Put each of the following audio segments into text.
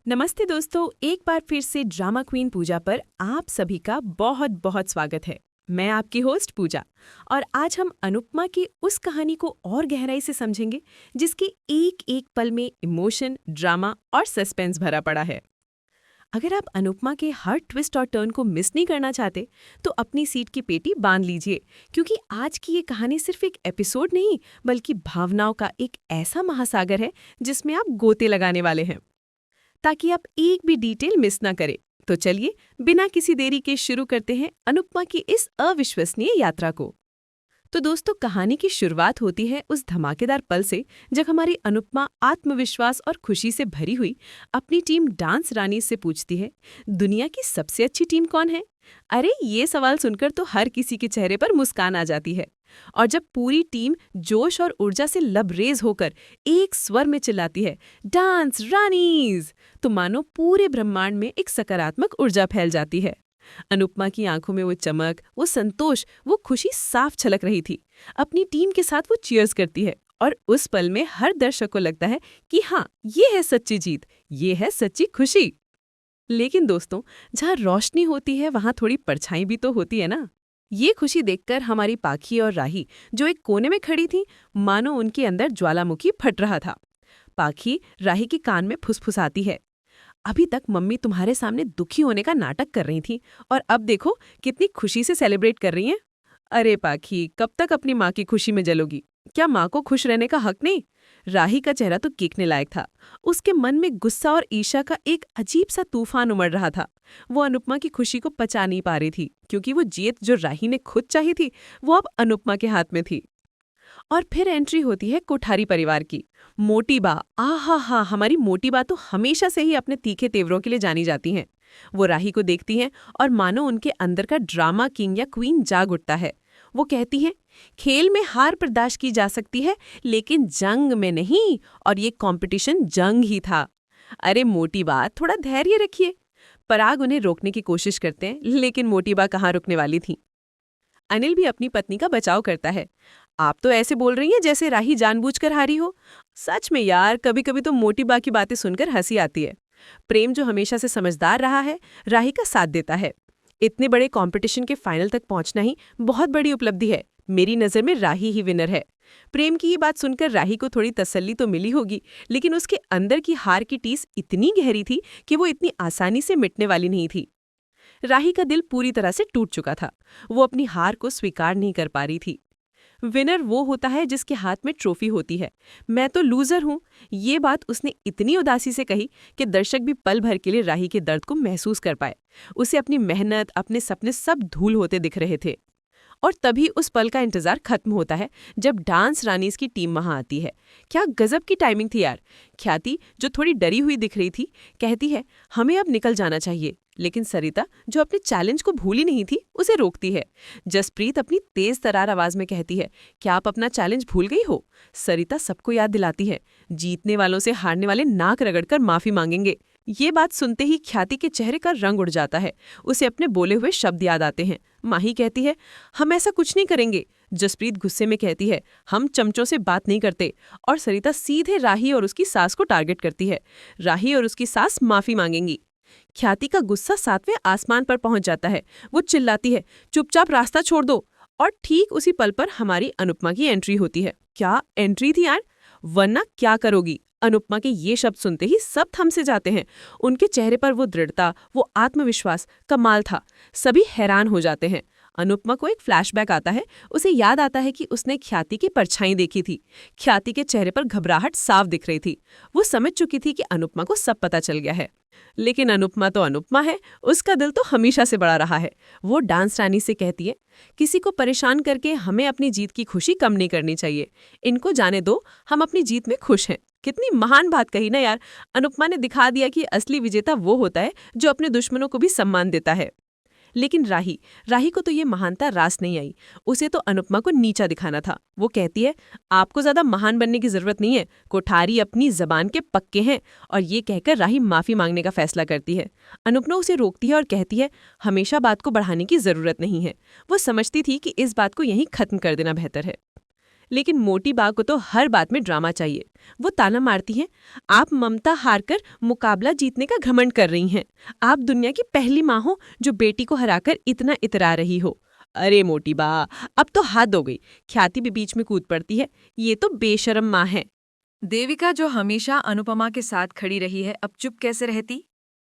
नमस्ते दोस्तों, एक बार फिर से ड्रामा क्वीन पूजा पर आप सभी का बहुत बहुत स्वागत है। मैं आपकी होस्ट पूजा और आज हम अनुपमा की उस कहानी को और गहराई से समझेंगे जिसके एक एक पल में इमोशन, ड्रामा और सस्पेंस भरा पड़ा है। अगर आप अनुपमा के हर ट्विस्ट और टर्न को मिस नहीं करना चाहते तो अपनी सीट की पेटी बांध लीजिए, क्योंकि आज की ये कहानी सिर्फ एक एपिसोड नहीं बल्कि भावनाओं का एक ऐसा महासागर है जिसमें आप गोते लगाने वाले हैं, ताकि आप एक भी डिटेल मिस ना करें। तो चलिए बिना किसी देरी के शुरू करते हैं अनुपमा की इस अविश्वसनीय यात्रा को। तो दोस्तों, कहानी की शुरुआत होती है उस धमाकेदार पल से जब हमारी अनुपमा आत्मविश्वास और खुशी से भरी हुई अपनी टीम डांस रानी से पूछती है, दुनिया की सबसे अच्छी टीम कौन है? अरे ये सवाल सुनकर तो हर किसी के चेहरे पर मुस्कान आ जाती है। और जब पूरी टीम जोश और ऊर्जा से लबरेज होकर एक स्वर में चिल्लाती है, डांस रानीज, तो मानो पूरे ब्रह्मांड में एक सकारात्मक ऊर्जा फैल जाती है। अनुपमा की आंखों में वो चमक, वो संतोष, वो खुशी साफ छलक रही थी। अपनी टीम के साथ वो चीयर्स करती है और उस पल में हर दर्शक को लगता है कि हाँ, ये है सच्ची जीत, ये है सच्ची खुशी। लेकिन दोस्तों, जहाँ रोशनी होती है वहाँ थोड़ी परछाई भी तो होती है ना। ये खुशी देखकर हमारी पाखी और राही, जो एक कोने में खड़ी थी, मानो उनके अंदर ज्वालामुखी फट रहा था। पाखी राही के कान में फुसफुसाती है, अभी तक मम्मी तुम्हारे सामने दुखी होने का नाटक कर रही थी और अब देखो कितनी खुशी से सेलिब्रेट कर रही हैं। अरे पाखी, कब तक अपनी माँ की खुशी में जलोगी? क्या माँ को खुश रहने का हक नहीं? राही का चेहरा तो कीकने लायक था। उसके मन में गुस्सा और ईर्ष्या का एक अजीब सा तूफान उमड़ रहा था। वो अनुपमा की खुशी को पचा नहीं पा रही थी, क्योंकि वो जीत जो राही ने खुद चाही थी वो अब अनुपमा के हाथ में थी। और फिर एंट्री होती है कोठारी परिवार की। मोटी बा, आहा हा, हमारी मोटी बा तो हमेशा से ही अपने तीखे तेवरों के लिए जानी जाती हैं। वो राही को देखती हैं और मानो उनके अंदर का ड्रामा किंग या क्वीन जाग उठता है। वो कहती हैं, खेल में हार बर्दाश्त की जा सकती है लेकिन जंग में नहीं, और ये कंपटीशन जंग ही था। अरे मोटी बा, थोड़ा धैर्य रखिए। पराग उन्हें रोकने की कोशिश करते हैं, लेकिन मोटी बा कहाँ रुकने वाली थी। अनिल भी अपनी पत्नी का बचाव करता है। आप तो ऐसे बोल रही हैं जैसे राही जानबूझकर हारी हो। सच में यार, कभी कभी तो मोटी बा की बातें सुनकर हंसी आती है। प्रेम, जो हमेशा से समझदार रहा है, राही का साथ देता है। इतने बड़े कंपटीशन के फाइनल तक पहुंचना ही बहुत बड़ी उपलब्धि है। मेरी नज़र में राही ही विनर है। प्रेम की ये बात सुनकर राही को थोड़ी तसल्ली तो मिली होगी, लेकिन उसके अंदर की हार की टीस इतनी गहरी थी कि वो इतनी आसानी से मिटने वाली नहीं थी। राही का दिल पूरी तरह से टूट चुका था। वो अपनी हार को स्वीकार नहीं कर पा रही थी। विनर वो होता है जिसके हाथ में ट्रॉफी होती है। मैं तो लूजर हूँ, ये बात उसने इतनी उदासी से कही कि दर्शक भी पल भर के लिए राही के दर्द को महसूस कर पाए। उसे अपनी मेहनत, अपने सपने सब धूल होते दिख रहे थे। और तभी उस पल का इंतजार खत्म होता है जब डांस रानीज की टीम वहां आती है। क्या गजब की टाइमिंग थी यार। ख्याति, जो थोड़ी डरी हुई दिख रही थी, कहती है हमें अब निकल जाना चाहिए, लेकिन सरिता, जो अपने चैलेंज को भूली नहीं थी, उसे रोकती है। जसप्रीत अपनी तेज तरार आवाज में कहती है, क्या आप अपना चैलेंज भूल गई हो? सरिता सबको याद दिलाती है, जीतने वालों से हारने वाले नाक रगड़कर माफी मांगेंगे। ये बात सुनते ही ख्याति के चेहरे का रंग उड़ जाता है। उसे अपने बोले हुए शब्द याद आते हैं। माही कहती है, हम ऐसा कुछ नहीं करेंगे। जसप्रीत गुस्से में कहती है, हम चमचों से बात नहीं करते। और सरिता सीधे राही और उसकी सास को टारगेट करती है। राही और उसकी सास माफी मांगेंगी। ख्याति का गुस्सा सातवें आसमान पर पहुंच जाता है। वो चिल्लाती है, चुपचाप रास्ता छोड़ दो। और ठीक उसी पल पर हमारी अनुपमा की एंट्री होती है। क्या एंट्री थी यार, वरना क्या करोगी? अनुपमा के ये शब्द सुनते ही सब थम से जाते हैं। उनके चेहरे पर वो दृढ़ता, वो आत्मविश्वास कमाल था। सभी हैरान हो जाते हैं। अनुपमा को एक फ्लैशबैक आता है। उसे याद आता है कि उसने ख्याति की परछाई देखी थी। ख्याति के चेहरे पर घबराहट साफ दिख रही थी। वो समझ चुकी थी कि अनुपमा को सब पता चल गया है। लेकिन अनुपमा तो अनुपमा है, उसका दिल तो हमेशा से बड़ा रहा है। वो डांस रानी से कहती है, किसी को परेशान करके हमें अपनी जीत की खुशी कम नहीं करनी चाहिए। इनको जाने दो, हम अपनी जीत में खुश हैं। कितनी महान बात कही ना यार। अनुपमा ने दिखा दिया कि असली विजेता वो होता है जो अपने दुश्मनों को भी सम्मान देता है। लेकिन राही को तो ये महानता रास नहीं आई। उसे तो अनुपमा को नीचा दिखाना था। वो कहती है, आपको ज्यादा महान बनने की जरूरत नहीं है, कोठारी अपनी जबान के पक्के हैं। और ये कहकर राही माफी मांगने का फैसला करती है। अनुपमा उसे रोकती है और कहती है, हमेशा बात को बढ़ाने की जरूरत नहीं है। वो समझती थी कि इस बात को यहीं खत्म कर देना बेहतर है। लेकिन मोटी बा को तो हर बात में ड्रामा चाहिए। वो ताना मारती हैं, आप ममता हारकर मुकाबला जीतने का घमंड कर रही हैं। आप दुनिया की पहली माँ हो जो बेटी को हराकर इतना इतरा रही हो। अरे मोटी बा, अब तो हद हो गई। ख्याति भी बीच में कूद पड़ती है, ये तो बेशरम माँ है। देविका जो हमेशा अनुपमा के साथ खड़ी रही है, अब चुप कैसे रहती?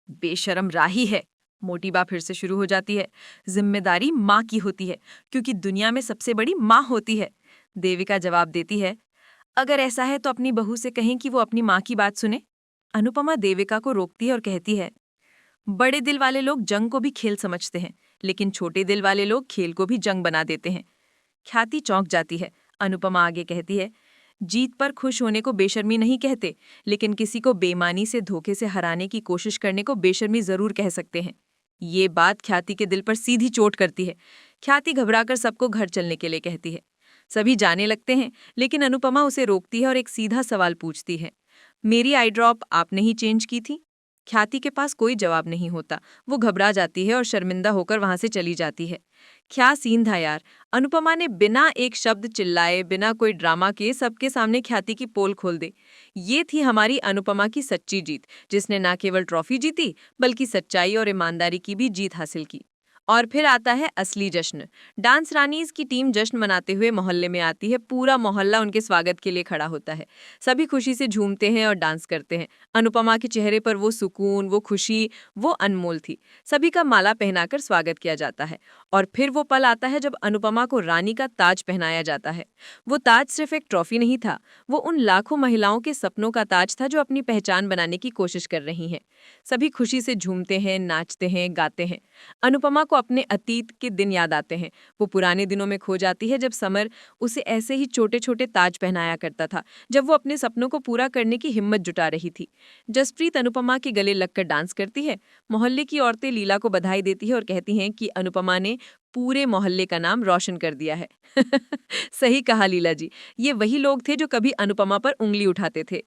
बेशरम राही है। मोटी बा फिर से शुरू हो जाती है। जिम्मेदारी माँ की होती है, क्योंकि दुनिया में सबसे बड़ी माँ होती है। देविका जवाब देती है, अगर ऐसा है तो अपनी बहू से कहें कि वो अपनी माँ की बात सुने। अनुपमा देविका को रोकती है और कहती है, बड़े दिल वाले लोग जंग को भी खेल समझते हैं, लेकिन छोटे दिल वाले लोग खेल को भी जंग बना देते हैं। ख्याति चौंक जाती है। अनुपमा आगे कहती है, जीत पर खुश होने को बेशर्मी नहीं कहते, लेकिन किसी को बेईमानी से धोखे से हराने की कोशिश करने को बेशर्मी जरूर कह सकते हैं। ये बात ख्याति के दिल पर सीधी चोट करती है। ख्याति घबराकर सबको घर चलने के लिए कहती है। सभी जाने लगते हैं, लेकिन अनुपमा उसे रोकती है और एक सीधा सवाल पूछती है, मेरी आई ड्रॉप आपने ही चेंज की थी? ख्याति के पास कोई जवाब नहीं होता। वो घबरा जाती है और शर्मिंदा होकर वहां से चली जाती है। क्या सीन था यार। अनुपमा ने बिना एक शब्द चिल्लाए, बिना कोई ड्रामा के सबके सामने ख्याति की पोल खोल दे। ये थी हमारी अनुपमा की सच्ची जीत, जिसने न केवल ट्रॉफी जीती बल्कि सच्चाई और ईमानदारी की भी जीत हासिल की। और फिर आता है असली जश्न। डांस रानीज की टीम जश्न मनाते हुए मोहल्ले में आती है। पूरा मोहल्ला उनके स्वागत के लिए खड़ा होता है। सभी खुशी से झूमते हैं और डांस करते हैं। अनुपमा के चेहरे पर वो सुकून, वो खुशी, वो अनमोल थी। सभी का माला पहनाकर स्वागत किया जाता है। और फिर वो पल आता है जब अनुपमा को रानी का ताज पहनाया जाता है। वो ताज सिर्फ एक ट्रॉफी नहीं था, वो उन लाखों महिलाओं के सपनों का ताज था जो अपनी पहचान बनाने की कोशिश कर रही हैं। सभी खुशी से झूमते हैं, नाचते हैं, गाते हैं। अनुपमा को अपने अतीत के दिन याद आते हैं। वो पुराने दिनों में खो जाती है जब समर उसे ऐसे ही छोटे छोटे ताज पहनाया करता था, जब वो अपने सपनों को पूरा करने की हिम्मत जुटा रही थी। जसप्रीत अनुपमा के गले लगकर डांस करती है। मोहल्ले की औरतें लीला को बधाई देती है और कहती हैं कि अनुपमा ने पूरे मोहल्ले का नाम रोशन कर दिया है। सही कहा लीला जी, ये वही लोग थे जो कभी अनुपमा पर उंगली उठाते थे।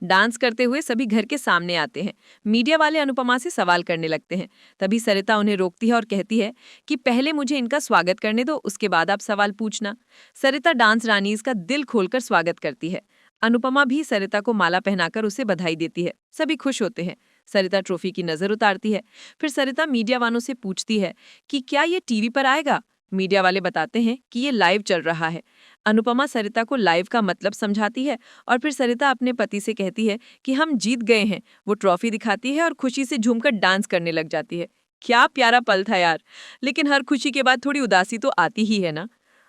डांस करते हुए सभी घर के सामने आते हैं। मीडिया वाले अनुपमा से सवाल करने लगते हैं। तभी सरिता उन्हें रोकती है और कहती है कि पहले मुझे इनका स्वागत करने दो, उसके बाद आप सवाल पूछना। सरिता डांस रानीज का दिल खोलकर स्वागत करती है। अनुपमा भी सरिता को माला पहनाकर उसे बधाई देती है। सभी खुश होते हैं। सरिता ट्रॉफी की नजर उतारती है। फिर सरिता मीडिया वालों से पूछती है कि क्या ये टीवी पर आएगा। मीडिया वाले बताते हैं कि ये लाइव चल रहा है। अनुपमा सरिता को लाइव का मतलब समझाती है और फिर सरिता अपने पति से कहती है कि हम जीत गए हैं। वो ट्रॉफी दिखाती है और खुशी से झूमकर डांस करने लग जाती है। क्या प्यारा पल था यार। लेकिन हर खुशी के बाद थोड़ी उदासी तो आती ही है ना।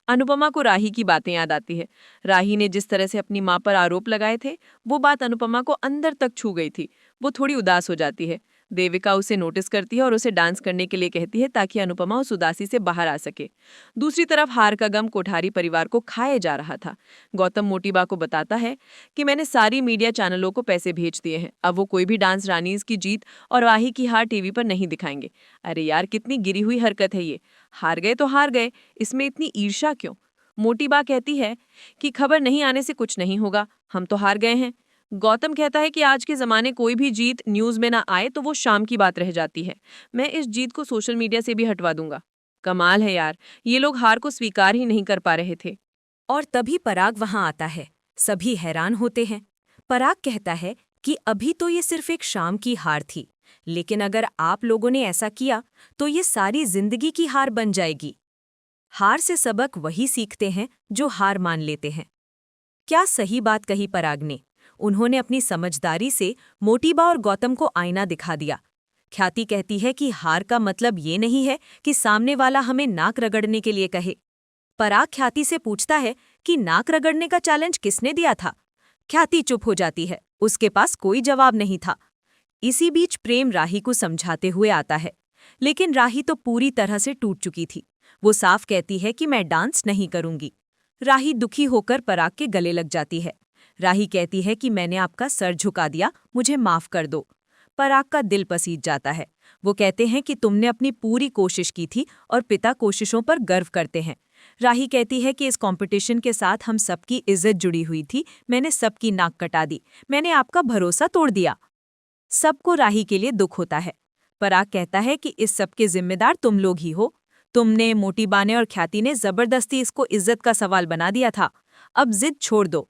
अनुपमा को राही की बातें याद आती है। राही ने जिस तरह से अपनी माँ पर आरोप लगाए थे, वो बात अनुपमा को अंदर तक छू गई थी। वो थोड़ी उदास हो जाती है। देविका उसे नोटिस करती है और उसे डांस करने के लिए कहती है ताकि अनुपमा उस उदासी से बाहर आ सके। दूसरी तरफ हार का गम कोठारी परिवार को खाए जा रहा था। गौतम मोटीबा को बताता है कि मैंने सारी मीडिया चैनलों को पैसे भेज दिए हैं, अब वो कोई भी डांस रानीज की जीत और राही की हार टीवी पर नहीं दिखाएंगे। अरे यार, कितनी गिरी हुई हरकत है ये। हार गए तो हार गए, इसमें इतनी ईर्ष्या क्यों। मोटीबा कहती है कि खबर नहीं आने से कुछ नहीं होगा, हम तो हार गए हैं। गौतम कहता है कि आज के ज़माने कोई भी जीत न्यूज़ में ना आए तो वो शाम की बात रह जाती है। मैं इस जीत को सोशल मीडिया से भी हटवा दूंगा। कमाल है यार, ये लोग हार को स्वीकार ही नहीं कर पा रहे थे। और तभी पराग वहां आता है। सभी हैरान होते हैं। पराग कहता है कि अभी तो ये सिर्फ एक शाम की हार थी, लेकिन अगर आप लोगों ने ऐसा किया तो ये सारी जिंदगी की हार बन जाएगी। हार से सबक वही सीखते हैं जो हार मान लेते हैं। क्या सही बात कही पराग ने। उन्होंने अपनी समझदारी से मोटीबा और गौतम को आईना दिखा दिया। ख्याति कहती है कि हार का मतलब ये नहीं है कि सामने वाला हमें नाक रगड़ने के लिए कहे। पराग ख्याति से पूछता है कि नाक रगड़ने का चैलेंज किसने दिया था। ख्याति चुप हो जाती है, उसके पास कोई जवाब नहीं था। इसी बीच प्रेम राही को समझाते हुए आता है, लेकिन राही तो पूरी तरह से टूट चुकी थी। वो साफ कहती है कि मैं डांस नहीं करूंगी। राही दुखी होकर पराग के गले लग जाती है। राही कहती है कि मैंने आपका सर झुका दिया, मुझे माफ कर दो। पराग का दिल पसीज जाता है। वो कहते हैं कि तुमने अपनी पूरी कोशिश की थी और पिता कोशिशों पर गर्व करते हैं। राही कहती है कि इस कंपटीशन के साथ हम सबकी इज्जत जुड़ी हुई थी, मैंने सबकी नाक कटा दी, मैंने आपका भरोसा तोड़ दिया। सबको राही के लिए दुख होता है। पराग कहता है कि इस सब के जिम्मेदार तुम लोग ही हो। तुमने, मोटीबा ने और ख्याति ने जबरदस्ती इसको इज्जत का सवाल बना दिया था। अब जिद छोड़ दो।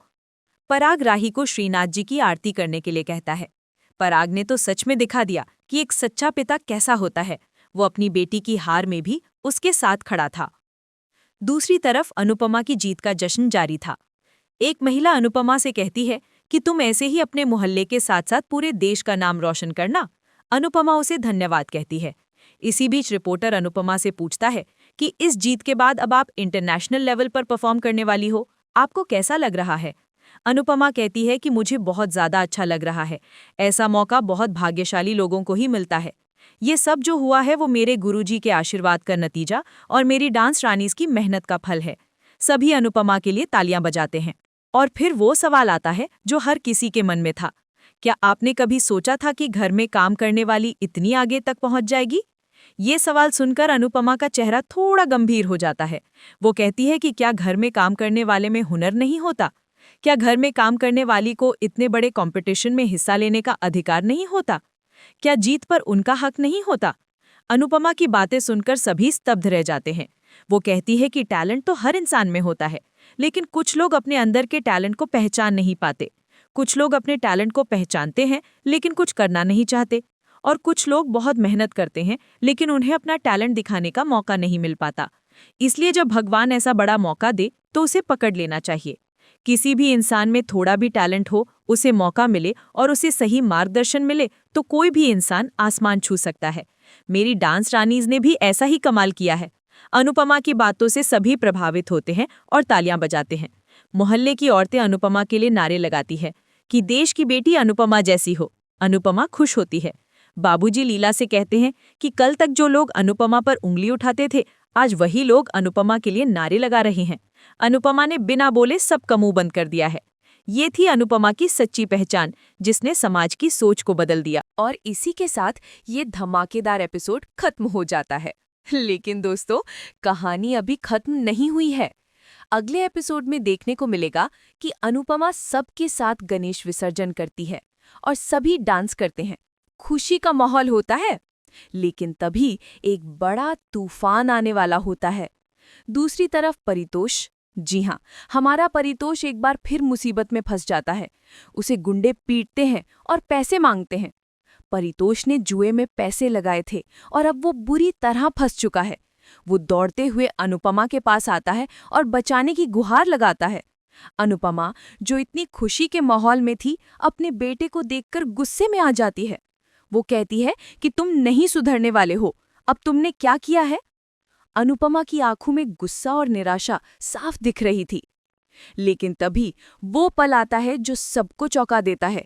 पराग राही को श्रीनाथ जी की आरती करने के लिए कहता है। पराग ने तो सच में दिखा दिया कि एक सच्चा पिता कैसा होता है। वो अपनी बेटी की हार में भी उसके साथ खड़ा था। दूसरी तरफ अनुपमा की जीत का जश्न जारी था। एक महिला अनुपमा से कहती है कि तुम ऐसे ही अपने मोहल्ले के साथ साथ पूरे देश का नाम रोशन करना। अनुपमा उसे धन्यवाद कहती है। इसी बीच रिपोर्टर अनुपमा से पूछता है कि इस जीत के बाद अब आप इंटरनेशनल लेवल पर परफॉर्म करने वाली हो, आपको कैसा लग रहा है? अनुपमा कहती है कि मुझे बहुत ज़्यादा अच्छा लग रहा है। ऐसा मौका बहुत भाग्यशाली लोगों को ही मिलता है। ये सब जो हुआ है वो मेरे गुरुजी के आशीर्वाद का नतीजा और मेरी डांस रानीज की मेहनत का फल है। सभी अनुपमा के लिए तालियां बजाते हैं। और फिर वो सवाल आता है जो हर किसी के मन में था। क्या आपने कभी सोचा था कि घर में काम करने वाली इतनी आगे तक पहुंच जाएगी? ये सवाल सुनकर अनुपमा का चेहरा थोड़ा गंभीर हो जाता है। वो कहती है कि क्या घर में काम करने वाले में हुनर नहीं होता? क्या घर में काम करने वाली को इतने बड़े कंपटीशन में हिस्सा लेने का अधिकार नहीं होता? क्या जीत पर उनका हक नहीं होता? अनुपमा की बातें सुनकर सभी स्तब्ध रह जाते हैं। वो कहती है कि टैलेंट तो हर इंसान में होता है, लेकिन कुछ लोग अपने अंदर के टैलेंट को पहचान नहीं पाते। कुछ लोग अपने टैलेंट को पहचानते हैं लेकिन कुछ करना नहीं चाहते। और कुछ लोग बहुत मेहनत करते हैं लेकिन उन्हें अपना टैलेंट दिखाने का मौका नहीं मिल पाता। इसलिए जब भगवान ऐसा बड़ा मौका दे तो उसे पकड़ लेना चाहिए। किसी भी इंसान में थोड़ा भी टैलेंट हो, उसे मौका मिले और उसे सही मार्गदर्शन मिले तो कोई भी इंसान आसमान छू सकता है। मेरी डांस रानीज ने भी ऐसा ही कमाल किया है। अनुपमा की बातों से सभी प्रभावित होते हैं और तालियां बजाते हैं। मोहल्ले की औरतें अनुपमा के लिए नारे लगाती है कि देश की बेटी अनुपमा जैसी हो। अनुपमा खुश होती है। बाबूजी लीला से कहते हैं कि कल तक जो लोग अनुपमा पर उंगली उठाते थे, आज वही लोग अनुपमा के लिए नारे लगा रहे हैं। अनुपमा ने बिना बोले सबका मुंह बंद कर दिया है। ये थी अनुपमा की सच्ची पहचान, जिसने समाज की सोच को बदल दिया। और इसी के साथ ये धमाकेदार एपिसोड खत्म हो जाता है। लेकिन दोस्तों, कहानी अभी खत्म नहीं हुई है। अगले एपिसोड में देखने को मिलेगा कि अनुपमा सबके साथ गणेश विसर्जन करती है और सभी डांस करते हैं। खुशी का माहौल होता है, लेकिन तभी एक बड़ा तूफान आने वाला होता है। दूसरी तरफ परितोष, जी हाँ, हमारा परितोष एक बार फिर मुसीबत में फंस जाता है। उसे गुंडे पीटते हैं और पैसे मांगते हैं। परितोष ने जुए में पैसे लगाए थे और अब वो बुरी तरह फंस चुका है। वो दौड़ते हुए अनुपमा के पास आता है और बचाने की गुहार लगाता है। अनुपमा, जो इतनी खुशी के माहौल में थी, अपने बेटे को देखकर गुस्से में आ जाती है। वो कहती है कि तुम नहीं सुधरने वाले हो, अब तुमने क्या किया है? अनुपमा की आंखों में गुस्सा और निराशा साफ दिख रही थी। लेकिन तभी वो पल आता है जो सबको चौंका देता है।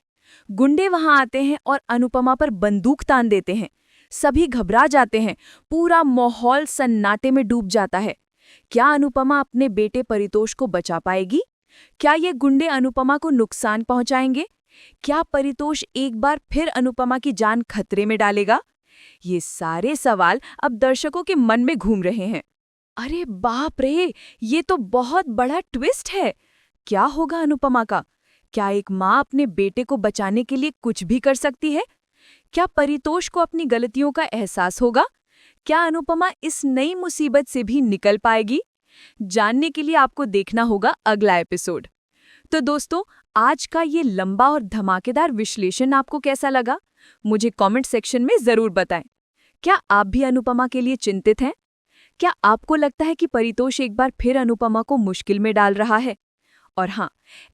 गुंडे वहां आते हैं और अनुपमा पर बंदूक तान देते हैं। सभी घबरा जाते हैं। पूरा माहौल सन्नाटे में डूब जाता है। क्या अनुपमा अपने बेटे परितोष को बचा पाएगी? क्या ये गुंडे अनुपमा को नुकसान पहुंचाएंगे? क्या परितोष एक बार फिर अनुपमा की जान खतरे में डालेगा? ये सारे सवाल अब दर्शकों के मन में घूम रहे हैं। अरे बाप रे, ये तो बहुत बड़ा ट्विस्ट है। क्या होगा अनुपमा का? क्या एक माँ अपने बेटे को बचाने के लिए कुछ भी कर सकती है? क्या परितोष को अपनी गलतियों का एहसास होगा? क्या अनुपमा इस नई मुसीबत से भी निकल पाएगी? जानने के लिए आपको देखना होगा अगला एपिसोड। तो दोस्तों, आज का ये लंबा और धमाकेदार विश्लेषण आपको कैसा लगा? मुझे कमेंट सेक्शन में जरूर बताएं। क्या आप भी अनुपमा के लिए चिंतित हैं? क्या आपको लगता है कि परितोष एक बार फिर अनुपमा को मुश्किल में डाल रहा है? और हाँ,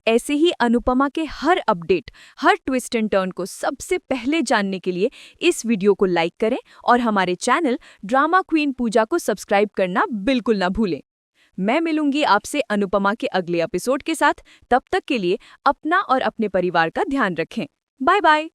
ऐसे ही अनुपमा के हर अपडेट, हर ट्विस्ट एंड टर्न को सबसे पहले जानने के लिए इस वीडियो को लाइक करें और हमारे चैनल ड्रामा क्वीन पूजा को सब्सक्राइब करना बिल्कुल ना भूलें। मैं मिलूंगी आपसे अनुपमा के अगले एपिसोड के साथ। तब तक के लिए अपना और अपने परिवार का ध्यान रखें। Bye bye.